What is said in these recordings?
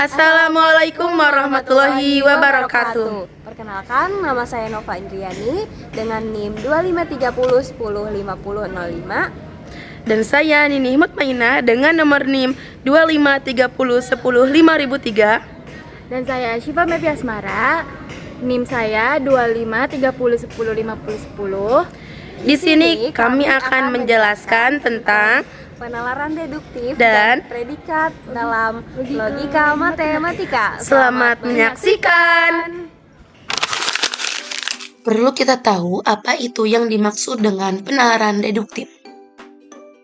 Assalamualaikum warahmatullahi wabarakatuh. Perkenalkan, nama saya Nova Indriani dengan NIM 2530105005. Dan saya Nini Mutmainah dengan nomor NIM 2530105003. Dan saya Syifa Mevi Asmara, NIM saya 2530105010. Di sini kami akan menjelaskan tentang penalaran deduktif dan predikat dalam logika matematika. Selamat menyaksikan. Perlu kita tahu apa itu yang dimaksud dengan penalaran deduktif.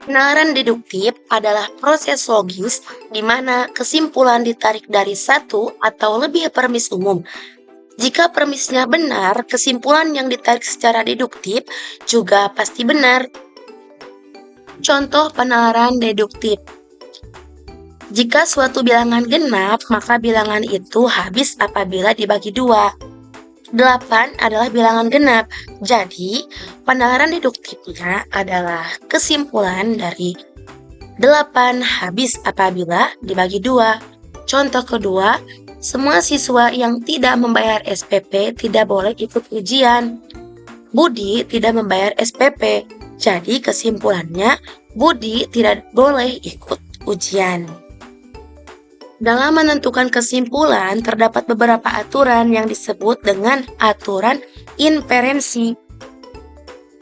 Penalaran deduktif adalah proses logis di mana kesimpulan ditarik dari satu atau lebih premis umum. Jika premisnya benar, kesimpulan yang ditarik secara deduktif juga pasti benar. Contoh penalaran deduktif. Jika suatu bilangan genap, maka bilangan itu habis apabila dibagi 2. 8 adalah bilangan genap. Jadi, penalaran deduktifnya adalah kesimpulan dari 8 habis apabila dibagi 2. Contoh kedua, semua siswa yang tidak membayar SPP tidak boleh ikut ujian. Budi tidak membayar SPP, jadi kesimpulannya Budi tidak boleh ikut ujian. Dalam menentukan kesimpulan, terdapat beberapa aturan yang disebut dengan aturan inferensi.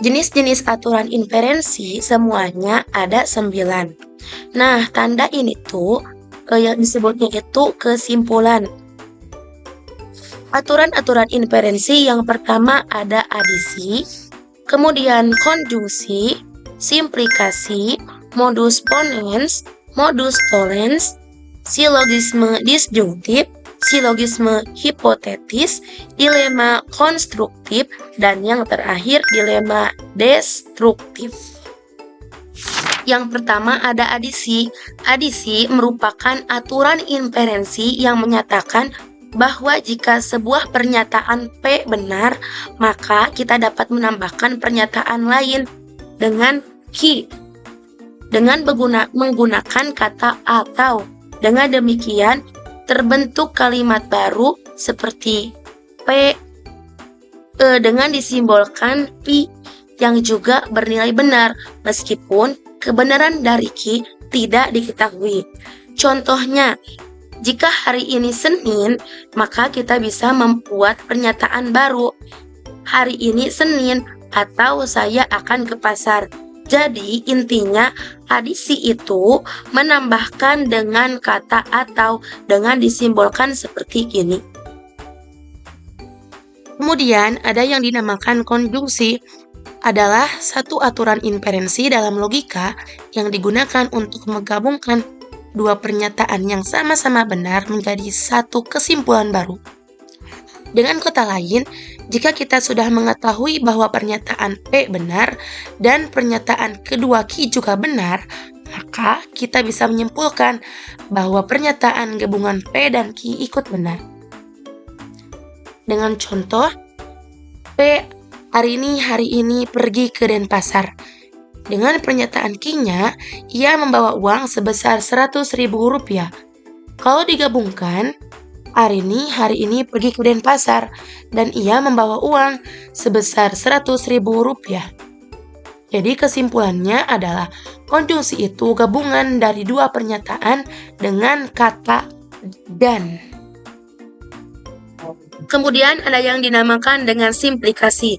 Jenis-jenis aturan inferensi semuanya ada 9. Nah, tanda ini tuh yang disebutnya itu kesimpulan. Aturan-aturan inferensi yang pertama ada adisi, kemudian konjungsi, simplikasi, modus ponens, modus tollens, silogisme disjungtif, silogisme hipotetis, dilema konstruktif, dan yang terakhir dilema destruktif. Yang pertama ada adisi. Adisi merupakan aturan inferensi yang menyatakan bahwa jika sebuah pernyataan P benar, maka kita dapat menambahkan pernyataan lain dengan Q dengan menggunakan kata atau. Dengan demikian, terbentuk kalimat baru seperti P dengan disimbolkan P yang juga bernilai benar meskipun kebenaran dari Q tidak diketahui. Contohnya, jika hari ini Senin, maka kita bisa membuat pernyataan baru. Hari ini Senin atau saya akan ke pasar. Jadi intinya adisi itu menambahkan dengan kata atau dengan disimbolkan seperti ini. Kemudian ada yang dinamakan konjungsi. Adalah satu aturan inferensi dalam logika yang digunakan untuk menggabungkan dua pernyataan yang sama-sama benar menjadi satu kesimpulan baru. Dengan kata lain, jika kita sudah mengetahui bahwa pernyataan P benar dan pernyataan kedua Q juga benar, maka kita bisa menyimpulkan bahwa pernyataan gabungan P dan Q ikut benar. Dengan contoh, P hari ini pergi ke Denpasar. Dengan pernyataan Q-nya, ia membawa uang sebesar Rp100.000. Kalau digabungkan, hari ini pergi ke Denpasar dan ia membawa uang sebesar Rp100.000. Jadi kesimpulannya adalah konjungsi itu gabungan dari dua pernyataan dengan kata dan. Kemudian ada yang dinamakan dengan simplikasi.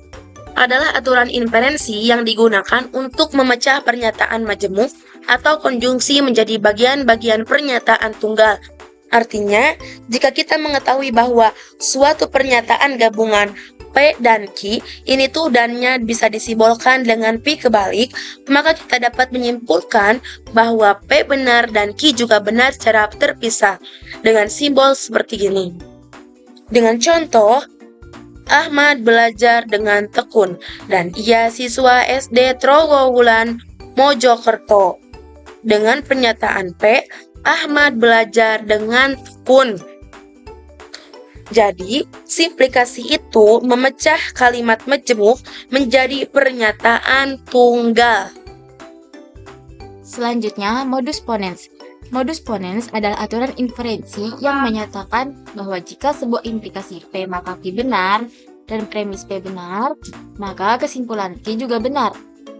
Adalah aturan inferensi yang digunakan untuk memecah pernyataan majemuk atau konjungsi menjadi bagian-bagian pernyataan tunggal. Artinya, jika kita mengetahui bahwa suatu pernyataan gabungan P dan Q, ini tuh dannya bisa disimbolkan dengan Pi kebalik, maka kita dapat menyimpulkan bahwa P benar dan Q juga benar secara terpisah dengan simbol seperti ini. Dengan contoh, Ahmad belajar dengan tekun dan ia siswa SD Trowulan Mojokerto. Dengan pernyataan P, Ahmad belajar dengan tekun. Jadi, simplikasi itu memecah kalimat majemuk menjadi pernyataan tunggal. Selanjutnya, modus ponens. Modus ponens adalah aturan inferensi yang menyatakan bahwa jika sebuah implikasi P maka Q benar dan premis P benar, maka kesimpulan Q juga benar.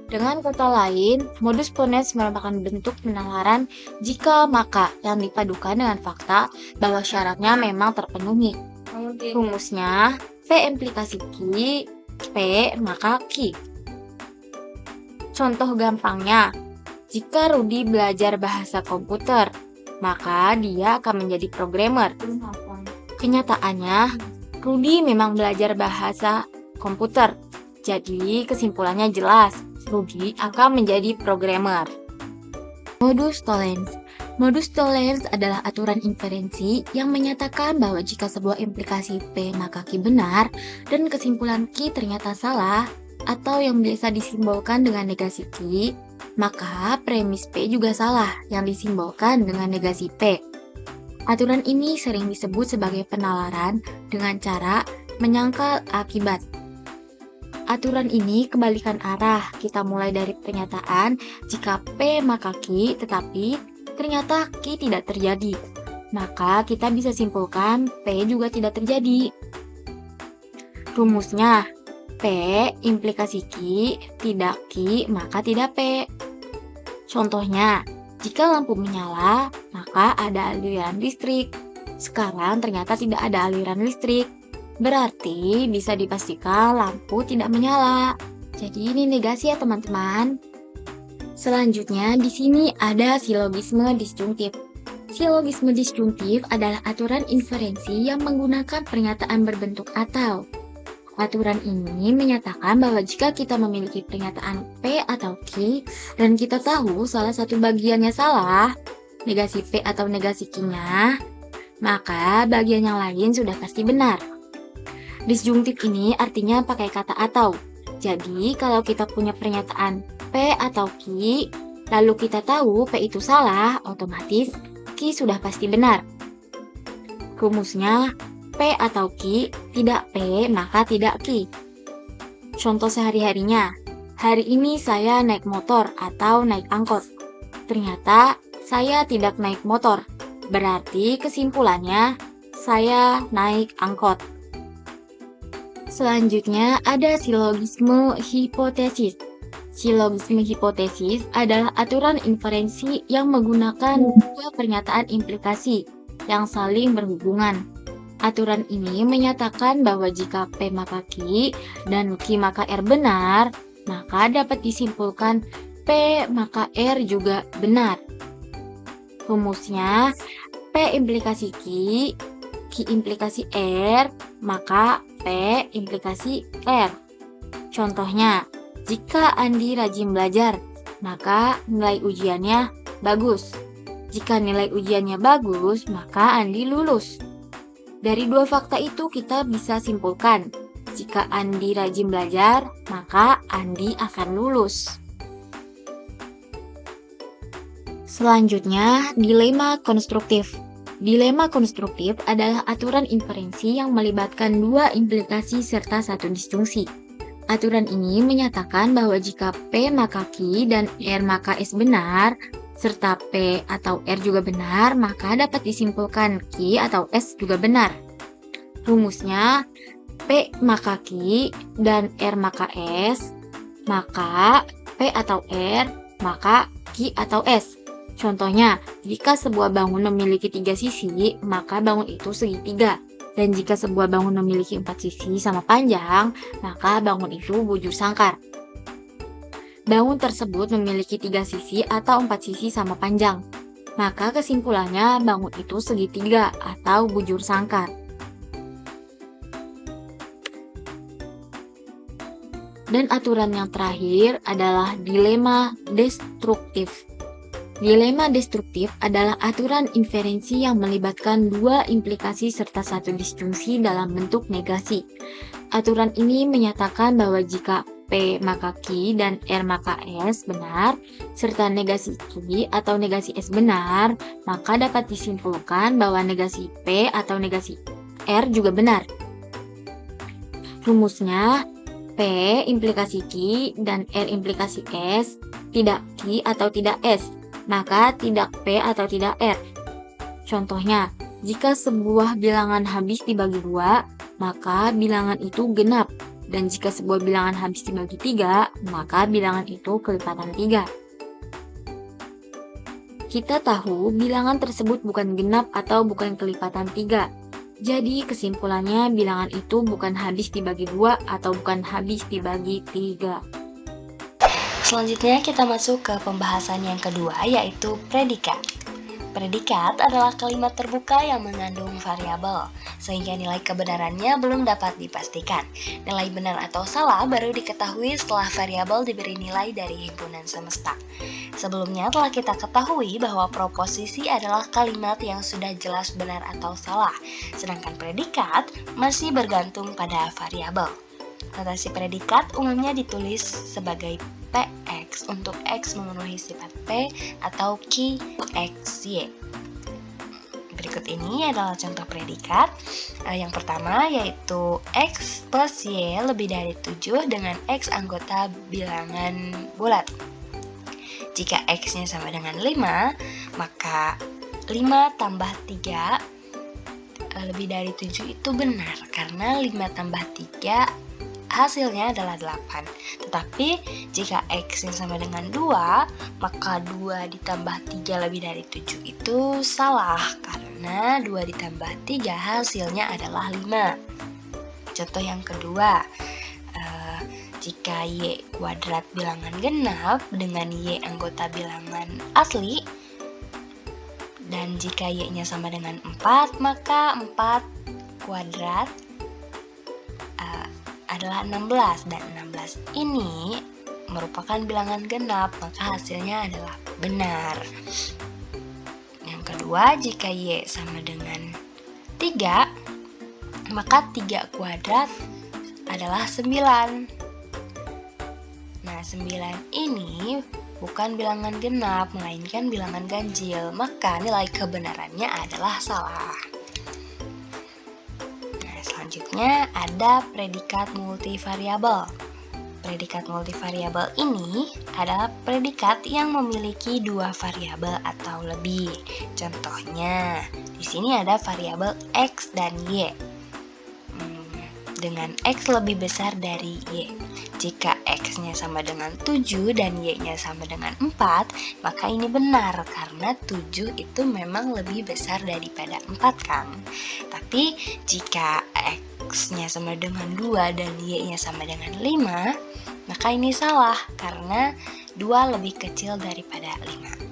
Dengan kata lain, modus ponens merupakan bentuk penalaran jika maka yang dipadukan dengan fakta bahwa syaratnya memang terpenuhi. Rumusnya, P implikasi Q, P maka Q. Contoh gampangnya, jika Rudy belajar bahasa komputer, maka dia akan menjadi programmer. Kenyataannya, Rudy memang belajar bahasa komputer. Jadi, kesimpulannya jelas, Rudy akan menjadi programmer. Modus tollens. Modus tollens adalah aturan inferensi yang menyatakan bahwa jika sebuah implikasi P maka Q benar dan kesimpulan Q ternyata salah, atau yang biasa disimbolkan dengan negasi Q, maka premis P juga salah yang disimbolkan dengan negasi P. Aturan ini sering disebut sebagai penalaran dengan cara menyangkal akibat. Aturan ini kebalikan arah, kita mulai dari pernyataan jika P maka Q tetapi ternyata Q tidak terjadi. Maka kita bisa simpulkan P juga tidak terjadi. Rumusnya, P implikasi Q, tidak Q maka tidak P. Contohnya, jika lampu menyala, maka ada aliran listrik. Sekarang ternyata tidak ada aliran listrik. Berarti bisa dipastikan lampu tidak menyala. Jadi ini negasi ya teman-teman. Selanjutnya di sini ada silogisme disjungtif. Silogisme disjungtif adalah aturan inferensi yang menggunakan pernyataan berbentuk atau. Aturan ini menyatakan bahwa jika kita memiliki pernyataan P atau Q dan kita tahu salah satu bagiannya salah, negasi P atau negasi Q-nya, maka bagian yang lain sudah pasti benar. Disjungtif ini artinya pakai kata atau. Jadi, kalau kita punya pernyataan P atau Q, lalu kita tahu P itu salah, otomatis Q sudah pasti benar. Rumusnya, P atau Q, tidak P, maka tidak Q. Contoh sehari-harinya, hari ini saya naik motor atau naik angkot. Ternyata saya tidak naik motor, berarti kesimpulannya saya naik angkot. Selanjutnya ada silogisme hipotesis. Silogisme hipotesis adalah aturan inferensi yang menggunakan dua pernyataan implikasi yang saling berhubungan. Aturan ini menyatakan bahwa jika P maka Q dan Q maka R benar, maka dapat disimpulkan P maka R juga benar. Rumusnya, P implikasi Q, Q implikasi R, maka P implikasi R. Contohnya, jika Andi rajin belajar, maka nilai ujiannya bagus. Jika nilai ujiannya bagus, maka Andi lulus. Dari dua fakta itu kita bisa simpulkan, jika Andi rajin belajar, maka Andi akan lulus. Selanjutnya, dilema konstruktif. Dilema konstruktif adalah aturan inferensi yang melibatkan dua implikasi serta satu disjungsi. Aturan ini menyatakan bahwa jika P maka Q dan R maka S benar, serta P atau R juga benar, maka dapat disimpulkan Q atau S juga benar. Rumusnya, P maka Q dan R maka S, maka P atau R maka Q atau S. Contohnya, jika sebuah bangun memiliki 3 sisi, maka bangun itu segitiga. Dan jika sebuah bangun memiliki 4 sisi sama panjang, maka bangun itu bujur sangkar. Bangun tersebut memiliki 3 sisi atau 4 sisi sama panjang. Maka kesimpulannya bangun itu segitiga atau bujur sangkar. Dan aturan yang terakhir adalah dilema destruktif. Dilema destruktif adalah aturan inferensi yang melibatkan dua implikasi serta satu disjungsi dalam bentuk negasi. Aturan ini menyatakan bahwa jika P maka Q dan R maka S benar, serta negasi Q atau negasi S benar, maka dapat disimpulkan bahwa negasi P atau negasi R juga benar. Rumusnya, P implikasi Q dan R implikasi S, tidak Q atau tidak S. maka tidak P atau tidak R. Contohnya, jika sebuah bilangan habis dibagi 2, maka bilangan itu genap. Dan jika sebuah bilangan habis dibagi 3, maka bilangan itu kelipatan 3. Kita tahu bilangan tersebut bukan genap atau bukan kelipatan 3. Jadi kesimpulannya bilangan itu bukan habis dibagi 2 atau bukan habis dibagi 3. Selanjutnya kita masuk ke pembahasan yang kedua, yaitu predikat. Predikat adalah kalimat terbuka yang mengandung variabel, sehingga nilai kebenarannya belum dapat dipastikan. Nilai benar atau salah baru diketahui setelah variabel diberi nilai dari himpunan semesta. Sebelumnya telah kita ketahui bahwa proposisi adalah kalimat yang sudah jelas benar atau salah, sedangkan predikat masih bergantung pada variabel. Notasi predikat umumnya ditulis sebagai PX untuk X memenuhi sifat P atau QXY. Berikut ini adalah contoh predikat. Yang pertama yaitu X plus Y lebih dari 7 dengan X anggota bilangan bulat. Jika X-nya sama dengan 5, maka 5 tambah 3 lebih dari 7 itu benar, karena 5 tambah 3 hasilnya adalah 8. Tetapi jika X yang sama dengan 2, maka 2 ditambah 3 lebih dari 7 itu salah, karena 2 ditambah 3 hasilnya adalah 5. Contoh yang kedua, jika Y kuadrat bilangan genap dengan Y anggota bilangan asli, dan jika Y-nya sama dengan 4, maka 4 kuadrat adalah 16, dan 16 ini merupakan bilangan genap, maka hasilnya adalah benar. Yang kedua, jika Y sama dengan 3, maka 3 kuadrat adalah 9. Nah, 9 ini bukan bilangan genap, melainkan bilangan ganjil, maka nilai kebenarannya adalah salah. Selanjutnya ada predikat multivariabel. Predikat multivariabel ini adalah predikat yang memiliki 2 variabel atau lebih. Contohnya, di sini ada variabel X dan Y. Dengan X lebih besar dari Y. Jika X-nya sama dengan 7 dan Y-nya sama dengan 4, maka ini benar, karena 7 itu memang lebih besar daripada 4 kan. Tapi jika X-nya sama dengan 2 dan Y-nya sama dengan 5, maka ini salah, karena 2 lebih kecil daripada 5.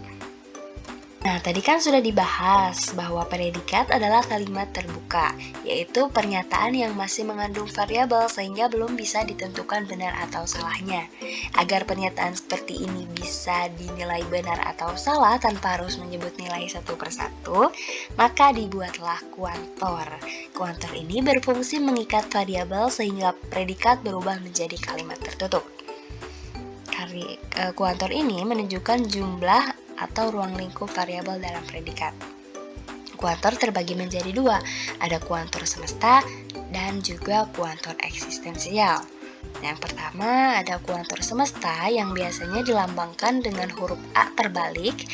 Nah, tadi kan sudah dibahas bahwa predikat adalah kalimat terbuka, yaitu pernyataan yang masih mengandung variabel sehingga belum bisa ditentukan benar atau salahnya. Agar pernyataan seperti ini bisa dinilai benar atau salah tanpa harus menyebut nilai satu persatu, maka dibuatlah kuantor. Kuantor ini berfungsi mengikat variabel sehingga predikat berubah menjadi kalimat tertutup. Kuantor ini menunjukkan jumlah atau ruang lingkup variabel dalam predikat. Kuantor terbagi menjadi 2, ada kuantor semesta dan juga kuantor eksistensial. Yang pertama ada kuantor semesta yang biasanya dilambangkan dengan huruf A terbalik.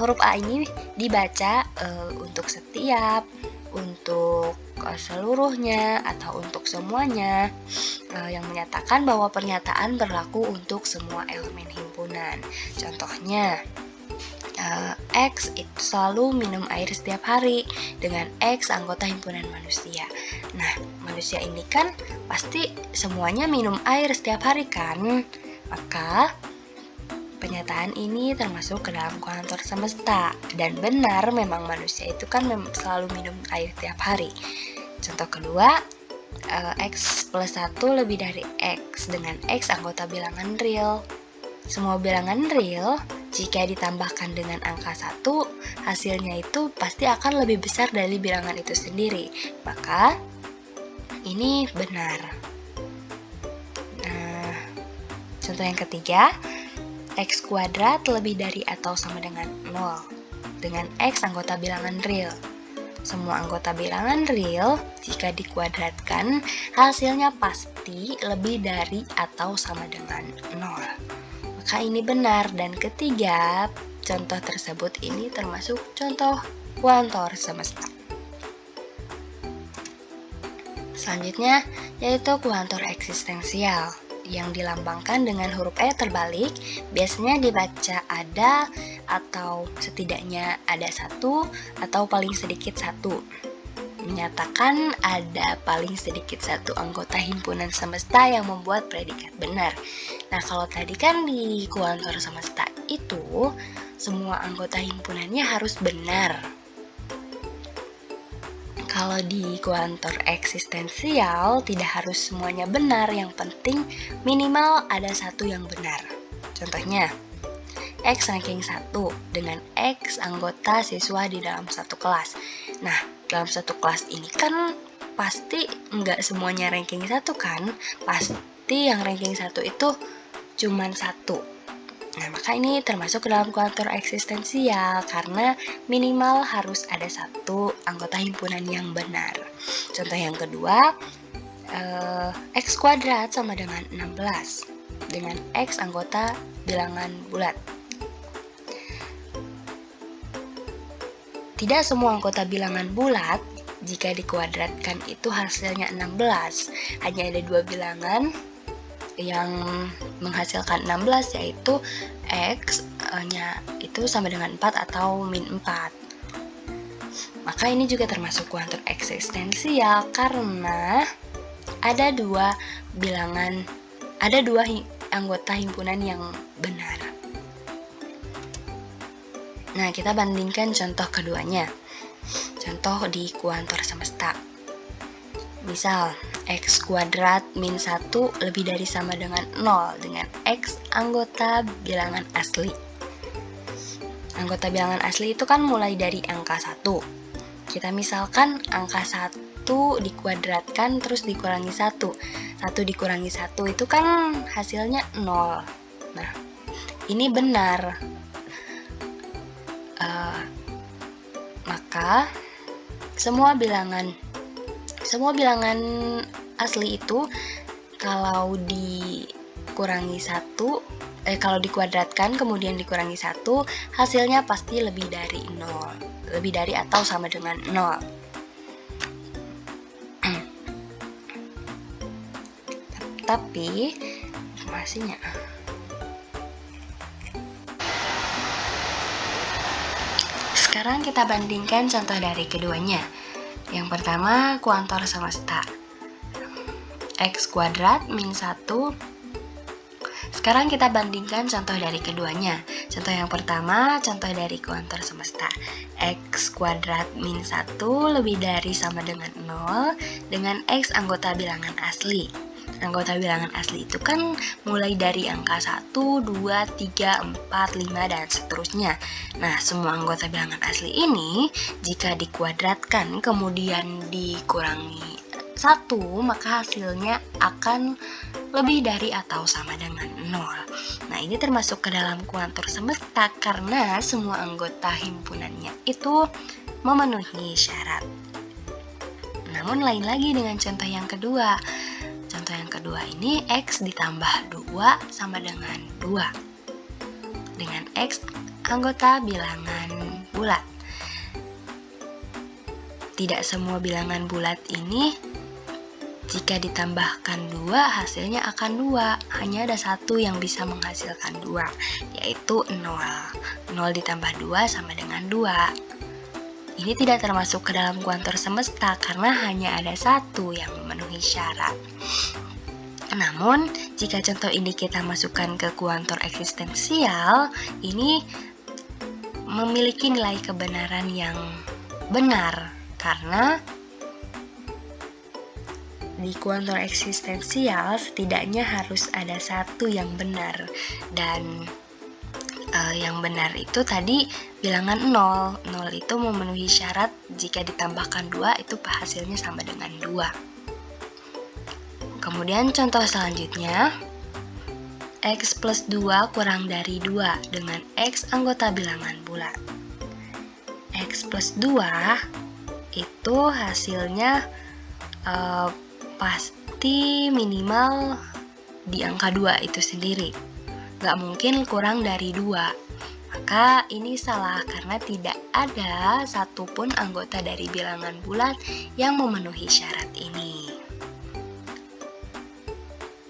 Huruf A ini dibaca untuk setiap, untuk seluruhnya, atau untuk semuanya, yang menyatakan bahwa pernyataan berlaku untuk semua elemen himpunan. Contohnya, X itu selalu minum air setiap hari dengan X anggota himpunan manusia. Nah, manusia ini kan pasti semuanya minum air setiap hari kan? Maka pernyataan ini termasuk ke dalam kuantor semesta, dan benar memang manusia itu kan selalu minum air setiap hari. Contoh kedua, X plus 1 lebih dari X dengan X anggota bilangan real. Semua bilangan real, jika ditambahkan dengan angka 1, hasilnya itu pasti akan lebih besar dari bilangan itu sendiri. Maka, ini benar. Nah, contoh yang ketiga, X kuadrat lebih dari atau sama dengan 0, dengan X anggota bilangan real. Semua anggota bilangan real, jika dikuadratkan, hasilnya pasti lebih dari atau sama dengan 0. maka ini benar. Dan ketiga, contoh tersebut ini termasuk contoh kuantor semesta. Selanjutnya yaitu kuantor eksistensial yang dilambangkan dengan huruf E terbalik, biasanya dibaca ada atau setidaknya ada satu atau paling sedikit satu. Menyatakan ada paling sedikit satu anggota himpunan semesta yang membuat predikat benar. Nah, kalau tadi kan di kuantor semesta itu semua anggota himpunannya harus benar. Kalau di kuantor eksistensial tidak harus semuanya benar, yang penting minimal ada satu yang benar. Contohnya, X ranking 1 dengan X anggota siswa di dalam satu kelas. Nah, dalam satu kelas ini kan pasti nggak semuanya ranking 1 kan? Pasti yang ranking 1 itu cuman 1. Nah, maka ini termasuk ke dalam kuantor eksistensial karena minimal harus ada satu anggota himpunan yang benar. Contoh yang kedua, X kuadrat sama dengan 16 dengan X anggota bilangan bulat. Tidak semua anggota bilangan bulat jika dikuadratkan itu hasilnya 16. Hanya ada dua bilangan yang menghasilkan 16, yaitu X-nya itu sama dengan 4 atau min 4. Maka ini juga termasuk kuantor eksistensial karena ada dua anggota himpunan yang benar. Nah, kita bandingkan contoh keduanya. Contoh di kuantor semesta. Misal, X kuadrat min 1 lebih dari sama dengan 0 dengan X anggota bilangan asli. Anggota bilangan asli itu kan mulai dari angka 1. Kita misalkan angka 1 dikuadratkan terus dikurangi 1. 1 dikurangi 1 itu kan hasilnya 0. Nah, ini benar. Maka semua bilangan asli itu kalau dikuadratkan kemudian dikurangi 1, hasilnya pasti lebih dari 0. Lebih dari atau sama dengan 0. Tapi informasinya sekarang kita bandingkan contoh dari keduanya. Yang pertama, kuantor semesta. X kuadrat min 1. Sekarang kita bandingkan contoh dari keduanya. Contoh yang pertama, contoh dari kuantor semesta. X kuadrat min 1 lebih dari sama dengan 0 dengan X anggota bilangan asli. Anggota bilangan asli itu kan mulai dari angka 1, 2, 3, 4, 5, dan seterusnya. Nah, semua anggota bilangan asli ini jika dikuadratkan kemudian dikurangi 1, maka hasilnya akan lebih dari atau sama dengan 0. Nah, ini termasuk ke dalam kuantor semesta karena semua anggota himpunannya itu memenuhi syarat. Namun lain lagi dengan contoh yang kedua. Contoh yang kedua ini X ditambah 2 sama dengan 2 dengan X anggota bilangan bulat. Tidak semua bilangan bulat ini jika ditambahkan 2 hasilnya akan 2. Hanya ada satu yang bisa menghasilkan 2, yaitu 0. 0 ditambah 2 sama dengan 2. Ini tidak termasuk ke dalam kuantor semesta karena hanya ada satu yang memenuhi syarat. Namun, jika contoh ini kita masukkan ke kuantor eksistensial, ini memiliki nilai kebenaran yang benar karena di kuantor eksistensial setidaknya harus ada satu yang benar, dan yang benar itu tadi bilangan 0. 0 itu memenuhi syarat jika ditambahkan 2 itu hasilnya sama dengan 2. Kemudian contoh selanjutnya, X plus 2 kurang dari 2 dengan X anggota bilangan bulat. X plus 2 itu hasilnya pasti minimal di angka 2 itu sendiri. nggak mungkin kurang dari 2. Maka ini salah karena tidak ada satupun anggota dari bilangan bulat yang memenuhi syarat ini.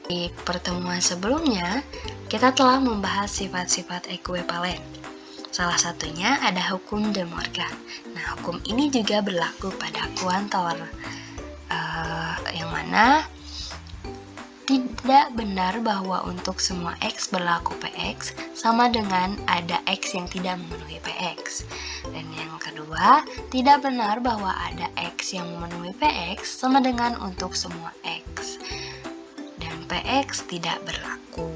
Di pertemuan sebelumnya, kita telah membahas sifat-sifat ekuivalen. Salah satunya ada hukum De Morgan. Nah, hukum ini juga berlaku pada kuantor, yang mana tidak benar bahwa untuk semua X berlaku PX sama dengan ada X yang tidak memenuhi PX. Dan yang kedua, tidak benar bahwa ada X yang memenuhi PX sama dengan untuk semua X. Dan PX tidak berlaku.